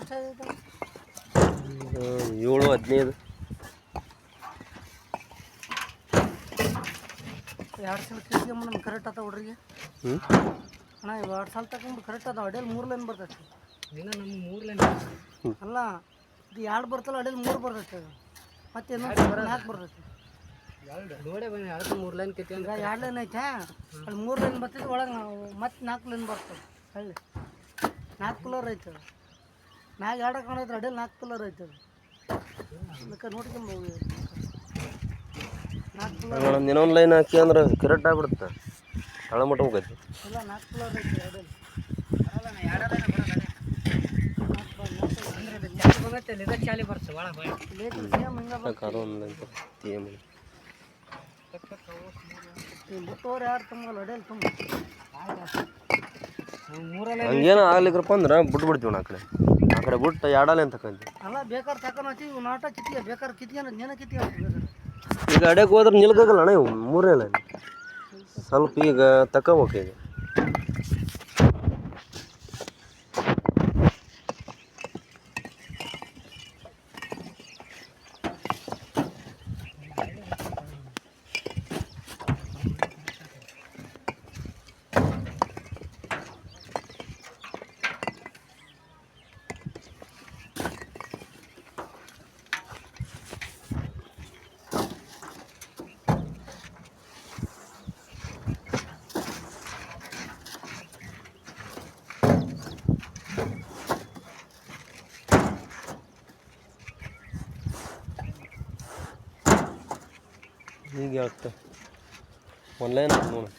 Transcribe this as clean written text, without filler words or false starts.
7 15 2 ಸಲ ಕಿಸ್ಕೊಂಬಂದು ಕರೆಕ್ಟ್ ಆತ ಹುಡ್ರಿಗೆ ಅಣ್ಣ 2 ಸಲ ತಗೊಂಡು ಕರೆಕ್ಟ್ ಅದ ಅಡಿಯಲ್ಲಿ 3 ಲೈನ್ ಬರ್ತೈತಿ ಇನ್ನು ನಮ್ಮ 3 ಲೈನ್ ಅಲ್ಲ ಇದು 2 ಬರ್ತಲ್ಲ ಅಡಿಯಲ್ಲಿ 3 ಬರ್ತೈತಿ ಮತ್ತೆ ಇನ್ನೊಂದು 4 ಬರ್ತೈತಿ ನೋಡೇ ಬನ್ನಿ ಅದಕ್ಕೆ 3 ಲೈನ್ ಕಿತ್ತಿ ಅಂದ್ರೆ 2 ಲೈನ್ ಐತೆ ಅಲ್ಲಿ 3 ಲೈನ್ ಬರ್ತಿದ್ದು ಒಳಗೆ ಮತ್ತೆ 4 ಲೈನ್ ಬರ್ತದೆ ಹಳ್ಳಿ 4 ಪಿಲ್ಲರ್ ಐತೆ ಮ್ಯಾಗ 2 ಕಾಣೈತೆ ಅಡಿಯಲ್ಲಿ 4 ಪಿಲ್ಲರ್ ಐತೆ ಅದಕ್ಕೆ ನೋಡ್ಕೊಂಬ ಇನ್ನೊಂದು ಲೈನ್ ಹಾಕಿ ಅಂದ್ರೆ ಕರೆಕ್ಟ್ ಆಗ್ಬಿಡುತ್ತೆ ತಳ ಮಟ್ಟ ಹೋಗೈತಿ ಇಲ್ಲ 4 ಪಿಲ್ಲರ್ ಐತೆ ಅಡಿಯಲ್ಲಿ ಚಾಲಿ ಬರ್ತದೆ ಒಳಗೆ ಬಿಟ್ಟೋರು ಯಾರು ತುಂಬಲ್ಲ ಅಡಿಯಲ್ಲಿ ತುಂಬ ಹಂಗೇನು ಆಗ್ಲಿಕ್ರಪ್ಪ ಅಂದ್ರೆ ಬಿಟ್ಬಿಡ್ತೀವಿ ಆ ಕಡೆ ಬಿಟ್ಟು 2 ಲೈನ್ ತಗೊಂತೀವಿ ಅಲ್ಲ ಬೇಕಾದ್ರೆ ತಗೊಂಡು ಇವು ನಾಟ ಕಿತ್ತೀಯ ಬೇಕಾದ್ರೆ ಕಿತ್ಕೊಂಡು ನೇನ ಕಿತ್ತೀಯ ಈಗ ಅಡ್ಯಕ್ಕೆ ಹೋದ್ರೆ ನಿಲ್ಕಾಗಲ್ಲ ಅಣ್ಣ ಇವು 3ನೇ ಲೈನ್ ಸ್ವಲ್ಪ ಈಗ ತಗೋಬೇಕು ಈಗ ಈಗ ಆಗ್ತದೆ 1 ಲೈನ್ ನೋಡು